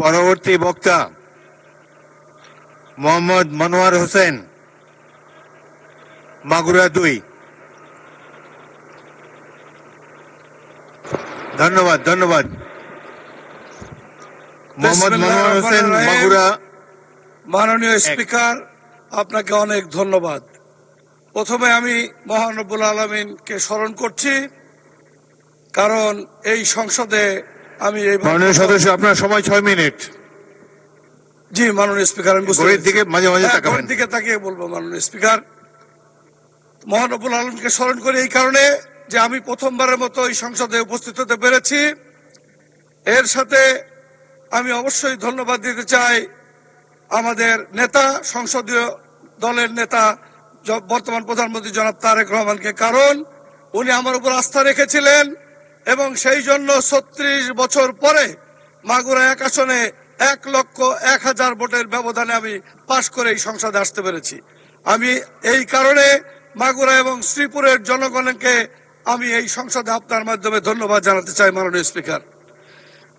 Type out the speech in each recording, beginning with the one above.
পরবর্তী বক্তা মোহাম্মদ মনোয়ার হোসেন, মাগুরা 2। ধন্যবাদ ধন্যবাদ। মোহাম্মদ মনোয়ার হোসেন, মাগুরা। মাননীয় স্পিকার, আপনাকে অনেক ধন্যবাদ। প্রথমে আমি মহান রব্বুল আলামিনকে স্মরণ করছি, কারণ এই সংসদে আমি মাননীয় সদস্য, আপনার সময় 6 মিনিট। জি মাননীয় স্পিকার, আমি ঘড়ির দিকে মাঝে মাঝে তাকাবেন। ঘড়ির দিকে তাকিয়ে বলবো। মাননীয় স্পিকার, মহান রব্বুল আলামিনকে স্মরণ করি এই কারণে যে আমি প্রথমবারের মতো এই সংসদে উপস্থিত হতে পেরেছি। এর সাথে আমি অবশ্যই ধন্যবাদ দিতে চাই আমাদের নেতা, সংসদীয় দলের নেতা বর্তমান প্রধানমন্ত্রী জনাব তারেক রহমানকে, কারণ উনি আমার উপর আস্থা রেখেছিলেন এবং সেই জন্য 36 বছর পরে মাগুরা 1 আসনে 1,01,000 ভোটের ব্যবধানে আমি পাশ করে এই সংসদে আসতে পেরেছি। আমি এই কারণে মাগুরা এবং শ্রীপুরের জনগণকে আমি এই সংসদে আপনার মাধ্যমে ধন্যবাদ জানাতে চাই। মাননীয় স্পিকার,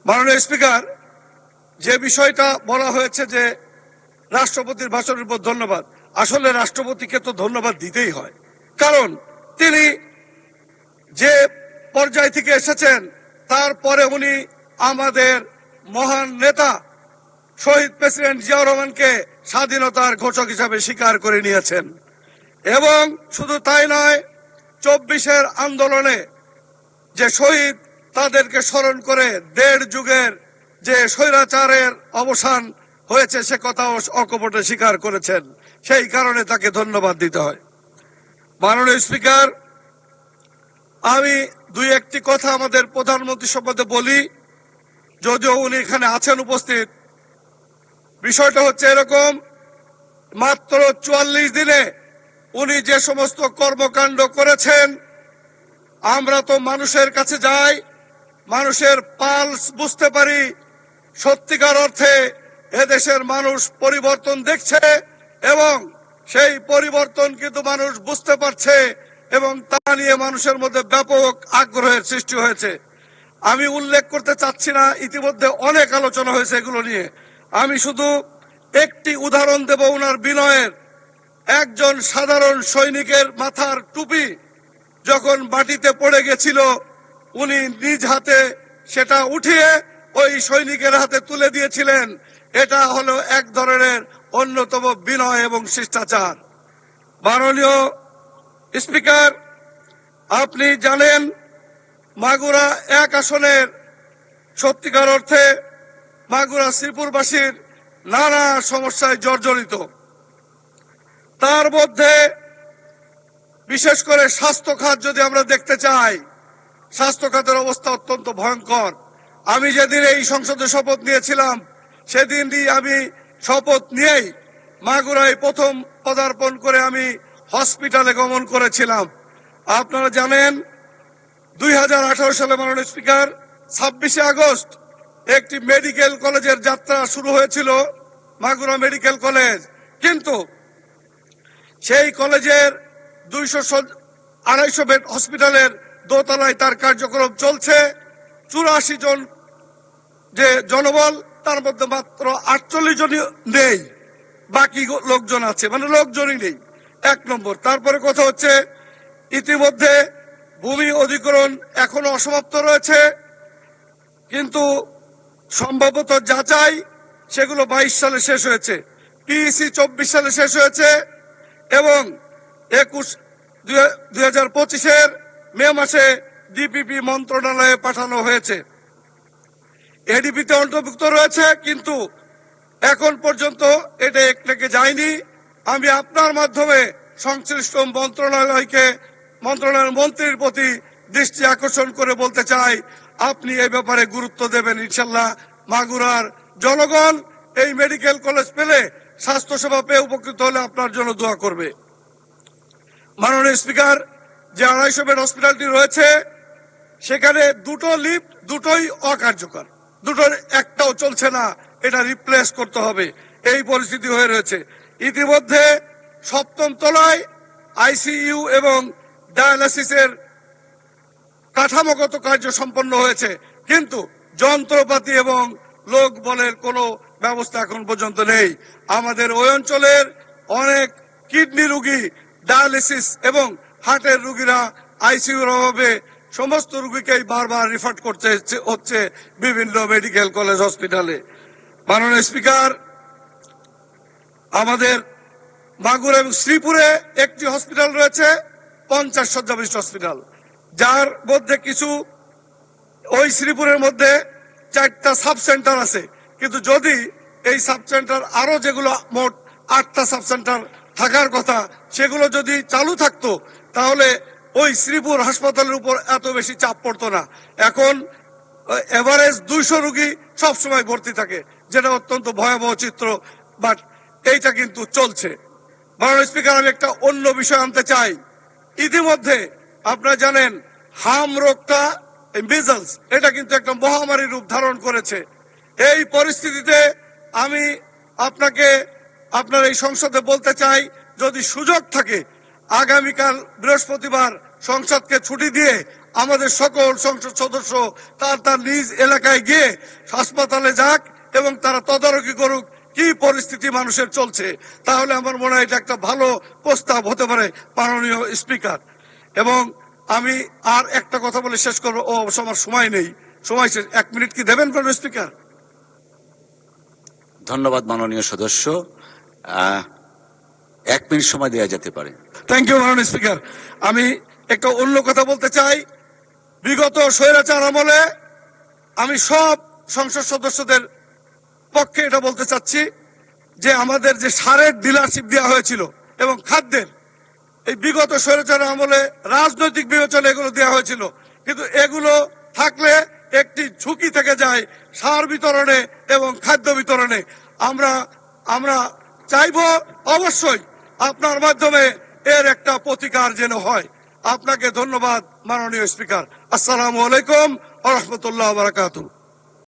মাননীয় স্পিকার, যে বিষয়টা বলা হয়েছে যে রাষ্ট্রপতির ভাষণের উপর ধন্যবাদ, আসলে রাষ্ট্রপতিকে তো ধন্যবাদ দিতেই হয়, কারণ তিনি যে পর্যায় থেকে এসেছেন তারপরে উনি আমাদের মহান নেতা শহীদ প্রেসিডেন্ট জিয়াউর রহমানকে স্বাধীনতার ঘোষক হিসাবে স্বীকার করে নিয়েছেন। এবং শুধু তাই নয়, 24-এর আন্দোলনে যে শহীদ, তাদেরকে স্মরণ করে 1.5 যুগের যে স্বৈরাচারের অবসান হয়েছে সে কথাও অকপটে স্বীকার করেছেন। সেই কারণে তাকে ধন্যবাদ দিতে হয়। মাননীয় স্পিকার, আমি 2-1টি কথা আমাদের প্রধানমন্ত্রী সম্বন্ধে বলি, যদিও উনি এখানে আছেন উপস্থিত। বিষয়টা হচ্ছে এরকম, মাত্র 44 দিনে উনি যে সমস্ত কর্মকাণ্ড করেছেন, আমরা তো মানুষের কাছে যাই, মানুষের পালস বুঝতে পারি। সত্যিকার অর্থে এদেশের মানুষ পরিবর্তন দেখছে এবং সেই পরিবর্তন কিন্তু মানুষ বুঝতে পারছে এবং তা নিয়ে মানুষের মধ্যে ব্যাপক আগ্রহের সৃষ্টি হয়েছে। আমি উল্লেখ করতে চাচ্ছি না, ইতিমধ্যে অনেক আলোচনা হয়েছে এগুলো নিয়ে। আমি শুধু একটি উদাহরণ দেব ওনার বিনয়ের। একজন সাধারণ সৈনিকের মাথার টুপি যখন মাটিতে পড়ে গেছিল, উনি নিজ হাতে সেটা উঠিয়ে ওই সৈনিকের হাতে তুলে দিয়েছিলেন। এটা হলো এক ধরনের অন্যতম বিনয় এবং শিষ্টাচার। মাননীয় স্পিকার, আপনি জানেন মাগুরা 1 আসনের সত্যিকার অর্থে মাগুরা শ্রীপুরবাসীর নানা সমস্যায় জর্জরিত। তার মধ্যে বিশেষ করে স্বাস্থ্য খাত যদি আমরা দেখতে চাই, স্বাস্থ্য খাতের অবস্থা অত্যন্ত ভয়ঙ্কর। আমি যেদিন এই সংসদে শপথ নিয়েছিলাম, সেদিনই আমি শপথ নিয়েই মাগুরায় প্রথম পদার্পণ করে আমি হসপিটালে গমন করেছিলাম। আপনারা জানেন 2018 সালে মাননীয় স্পিকার 26শে আগস্ট একটি মেডিকেল কলেজের যাত্রা শুরু হয়েছিল, মাগুরা মেডিকেল কলেজ। কিন্তু সেই কলেজের 200-250 বেড হসপিটালের দোতলায় তার কার্যক্রম চলছে। 84 জন যে জনবল, তার মধ্যে মাত্র 48 জন নেই, বাকি লোকজন আছে, মানে লোকজনই নেই। 1 নম্বর। তারপরে কথা হচ্ছে ইতিমধ্যে ভূমি অধিগ্রহণ এখনো অসমাপ্ত রয়েছে, কিন্তু সম্ভবত যাচাই সেগুলো 22 সালে শেষ হয়েছে, পিইসি 24 সালে শেষ হয়েছে এবং 2025-এর মে মাসে ডিপিপি মন্ত্রণালয়ে পাঠানো হয়েছে। এডিপিতে অন্তর্ভুক্ত রয়েছে, কিন্তু এখন পর্যন্ত এটা একটাকে যায়নি। আমি আপনার মাধ্যমে সংশ্লিষ্ট মন্ত্রণালয়ের মন্ত্রীর প্রতি দৃষ্টি আকর্ষণ করে বলতে চাই, আপনি এই ব্যাপারে গুরুত্ব দেবেন ইনশাল্লাহ। মাগুরার জনগণ এই মেডিকেল কলেজ পেলে, স্বাস্থ্যসেবা পেয়ে উপকৃত হলে আপনার জন্য দোয়া করবে। মাননীয় স্পিকার, যে 250 বেড হসপিটালটি রয়েছে সেখানে 2টো লিফট, দুটোই অকার্যকর, দুটোর একটাও চলছে না, এটা রিপ্লেস করতে হবে, এই পরিস্থিতি হয়ে রয়েছে। ইতিমধ্যে 7ম তলায় আইসিইউ এবং ডায়ালাইসিসের কাঠামোগত কার্য সম্পন্ন হয়েছে, কিন্তু যন্ত্রপাতি এবং লোক বলের কোনো ব্যবস্থা এখন পর্যন্ত নেই। আমাদের ওই অঞ্চলের অনেক কিডনি রোগী, ডায়ালিসিস এবং হার্টের রোগীরা আইসিইউর অভাবে সমস্ত রোগীকেই বারবার রিফার করতে হচ্ছে বিভিন্ন মেডিকেল কলেজ হসপিটালে। মাননীয় স্পিকার, আমাদের মাগুরা এবং শ্রীপুরে একটি হসপিটাল রয়েছে, 50 শয্যা বিশিষ্ট হসপিটাল, যার মধ্যে কিছু ওই শ্রীপুরের মধ্যে 4টা সাব সেন্টার আছে। কিন্তু যদি এই সাব সেন্টার আরো যেগুলো মোট 8টা সাব সেন্টার থাকার কথা সেগুলো যদি চালু থাকতো তাহলে ওই শ্রীপুর হাসপাতালের উপর এত বেশি চাপ পড়তো না। এখন এভারেজ 200 রোগী সবসময় ভর্তি থাকে, যেটা অত্যন্ত ভয়াবহ চিত্র, বাট এইটা কিন্তু চলছে। মাননীয় স্পিকার, আমি একটা অন্য বিষয় আনতে চাই। ইতিমধ্যে আপনারা জানেন হাম রোগটা, মিজলস, এটা কিন্তু একটা মহামারী রূপ ধারণ করেছে। এই পরিস্থিতিতে আমি আপনার এই সংসদে বলতে চাই, যদি সুযোগ থাকে আগামীকাল বৃহস্পতিবার সংসদকে ছুটি দিয়ে আমাদের সকল সংসদ সদস্য তার নিজ এলাকায় গিয়ে হাসপাতালে যাক এবং তারা তদারকি করুক কি পরিস্থিতি মানুষের চলছে। তাহলে আমার মনে হয় এটা একটা ভালো প্রস্তাব হতে পারে মাননীয় স্পিকার। এবং আমি আর একটা কথা বলে শেষ করবো। আমার সময় নেই, সময় শেষ। 1 মিনিট কি দেবেন মাননীয় স্পিকার? ধন্যবাদ মাননীয় সদস্য। 1 মিনিট সময় দেওয়া যেতে পারে। থ্যাংক ইউ মাননীয় স্পিকার। আমি একটা অন্য কথা বলতে চাই। বিগত স্বৈরাচার আমলে আমি সব সংসদ সদস্যদের পক্ষে এটা বলতে চাচ্ছি যে আমাদের যে সারের ডিলারশিপ দেওয়া হয়েছিল এবং খাদ্যের, এই বিগত স্বৈরাচার আমলে রাজনৈতিক বিবেচনা এগুলো দেওয়া হয়েছিল, কিন্তু এগুলো থাকলে একটি ঝুঁকি থেকে যায় সার বিতরণে এবং খাদ্য বিতরণে। আমরা চাইবো অবশ্যই আপনার মাধ্যমে এর একটা প্রতিকার যেন হয়। আপনাকে ধন্যবাদ মাননীয় স্পিকার। আসসালামু আলাইকুম ওয়া রাহমাতুল্লাহি ওয়া বারাকাতুহু।